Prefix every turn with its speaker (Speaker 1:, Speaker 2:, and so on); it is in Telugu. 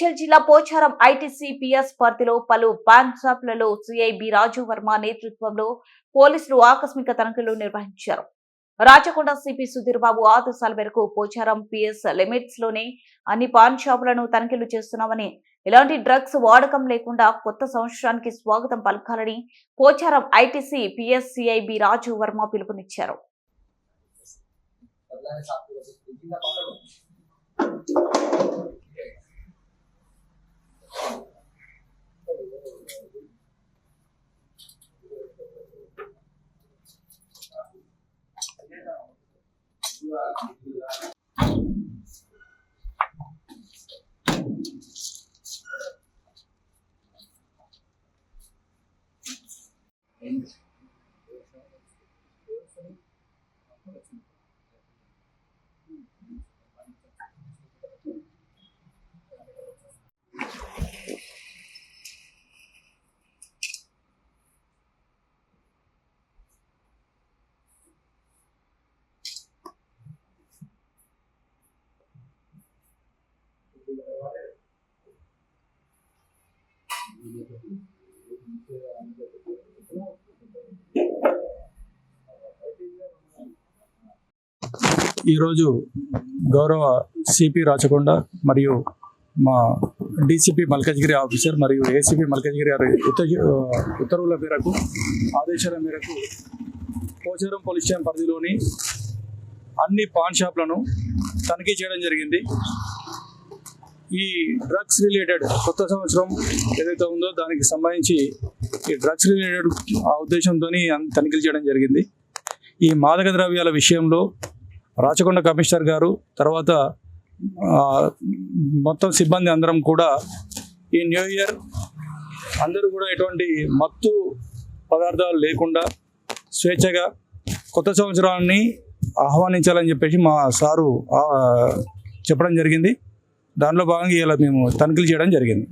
Speaker 1: మేడ్చల్ జిల్లా పోచారం ఐటీసీ పిఎస్ పరిధిలో పలు పాన్ షాపులలో సిఐబి రాజు వర్మ నేతృత్వంలో పోలీసులు ఆకస్మిక తనిఖీలు నిర్వహించారు. రాచకొండ సిపి సుధీర్ బాబు ఆదేశాల మేరకు పోచారం పిఎస్ లిమిట్స్ లోనే అన్ని పాన్ షాపులను తనిఖీలు చేస్తున్నామని, ఇలాంటి డ్రగ్స్ వాడకం లేకుండా కొత్త సంవత్సరానికి స్వాగతం పలకాలని పోచారం ఐటీసీ పిఎస్ సిఐబి రాజు వర్మ పిలుపునిచ్చారు.
Speaker 2: ఈరోజు గౌరవ సిపి రాచకొండ మరియు మా డీసీపీ మల్కజ్గిరి ఆఫీసర్ మరియు ఏసీపీ మల్కజ్గిరి గారి ఉత్తర్వుల మేరకు ఆదేశాల మేరకు పోచారం పోలీస్ స్టేషన్ పరిధిలోని అన్ని పాన్ షాప్లను తనిఖీ చేయడం జరిగింది. ఈ డ్రగ్స్ రిలేటెడ్ కొత్త సంవత్సరం ఏదైతే ఉందో దానికి సంబంధించి ఈ డ్రగ్స్ రిలేటెడ్ ఆ ఉద్దేశంతో తనిఖీలు చేయడం జరిగింది. ఈ మాదక ద్రవ్యాల విషయంలో రాచకొండ కమిషనర్ గారు తర్వాత మొత్తం సిబ్బంది అందరం కూడా ఈ న్యూ ఇయర్ అందరూ కూడా ఎటువంటి మత్తు పదార్థాలు లేకుండా స్వేచ్ఛగా కొత్త సంవత్సరాన్ని ఆహ్వానించాలని చెప్పేసి మా సారు చెప్పడం జరిగింది. దానిలో భాగంగా ఇలా మేము తనిఖీలు చేయడం జరిగింది.